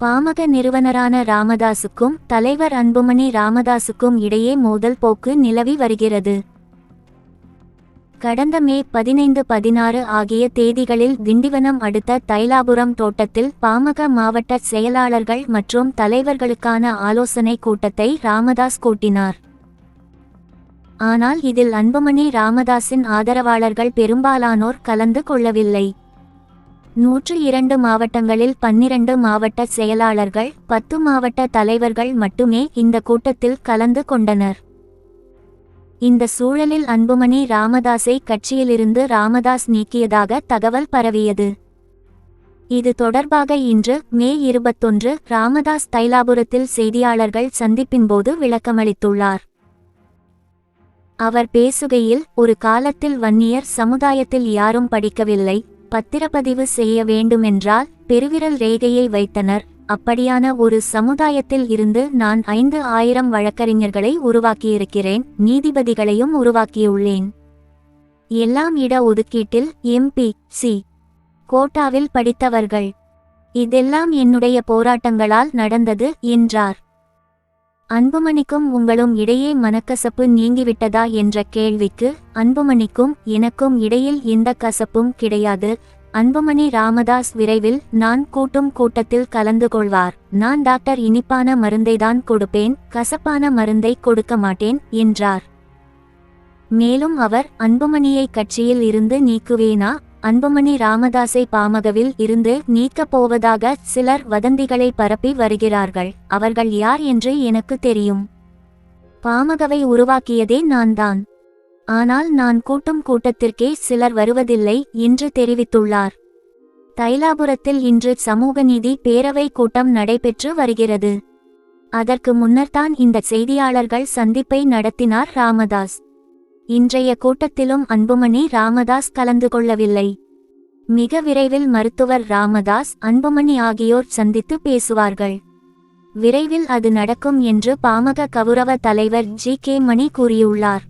பாமக நிறுவனரான ராமதாசுக்கும் தலைவர் அன்புமணி ராமதாசுக்கும் இடையே மோதல் போக்கு நிலவி வருகிறது. கடந்த மே 15, 16 ஆகிய தேதிகளில் திண்டிவனம் அடுத்த தைலாபுரம் தோட்டத்தில் பாமக மாவட்ட செயலாளர்கள் மற்றும் தலைவர்களுக்கான ஆலோசனை கூட்டத்தை ராமதாஸ் கூட்டினார். ஆனால் இதில் அன்புமணி ராமதாஸின் ஆதரவாளர்கள் பெரும்பாலானோர் கலந்து கொள்ளவில்லை. 102 மாவட்டங்களில் 12 மாவட்ட செயலாளர்கள், 10 மாவட்ட தலைவர்கள் மட்டுமே இந்த கூட்டத்தில் கலந்து கொண்டனர். இந்த சூழலில் அன்புமணி ராமதாஸை கட்சியிலிருந்து ராமதாஸ் நீக்கியதாக தகவல் பரவியது. இது தொடர்பாக இன்று மே 21 ராமதாஸ் தைலாபுரத்தில் செய்தியாளர்கள் சந்திப்பின்போது விளக்கமளித்துள்ளார். அவர் பேசுகையில், ஒரு காலத்தில் வன்னியர் சமுதாயத்தில் யாரும் படிக்கவில்லை, பத்திரப்பதிவு செய்ய வேண்டுமென்றால் பெருவிரல் ரேகையை வைத்தனர். அப்படியான ஒரு சமுதாயத்தில் இருந்து நான் 5000 வழக்கறிஞர்களை உருவாக்கியிருக்கிறேன், நீதிபதிகளையும் உருவாக்கியுள்ளேன். எல்லாம் இட ஒதுக்கீட்டில் MP.C. கோட்டாவில் படித்தவர்கள். இதெல்லாம் என்னுடைய போராட்டங்களால் நடந்தது என்றார். அன்புமணிக்கும் உங்களும் இடையே மனக்கசப்பு நீங்கிவிட்டதா என்ற கேள்விக்கு, அன்புமணிக்கும் எனக்கும் இடையில் எந்த கசப்பும் கிடையாது. அன்புமணி ராமதாஸ் விரைவில் நான் கூட்டும் கூட்டத்தில் கலந்து கொள்வார். நான் டாக்டர் இனிப்பான மருந்தைதான் கொடுப்பேன், கசப்பான மருந்தை கொடுக்க மாட்டேன் என்றார். மேலும் அவர், அன்புமணியை கட்சியில் இருந்து நீக்குவேனா, அன்புமணி ராமதாஸை பாமகவில் இருந்து நீக்கப் போவதாக சிலர் வதந்திகளை பரப்பி வருகிறார்கள். அவர்கள் யார் என்று எனக்கு தெரியும். பாமகவை உருவாக்கியதே நான்தான். ஆனால் நான் கூட்டும் கூட்டத்திற்கே சிலர் வருவதில்லை என்று தெரிவித்துள்ளார். தைலாபுரத்தில் இன்று சமூக நீதி பேரவை கூட்டம் நடைபெற்று வருகிறது. அதற்கு முன்னர்தான் இந்த செய்தியாளர்கள் சந்திப்பை நடத்தினார் ராமதாஸ். இன்றைய கூட்டத்திலும் அன்புமணி ராமதாஸ் கலந்து கொள்ளவில்லை. மிக விரைவில் மருத்துவர் ராமதாஸ், அன்புமணி ஆகியோர் சந்தித்து பேசுவார்கள். விரைவில் அது நடக்கும் என்று பாமக கவுரவ தலைவர் G.K. மணி கூறியுள்ளார்.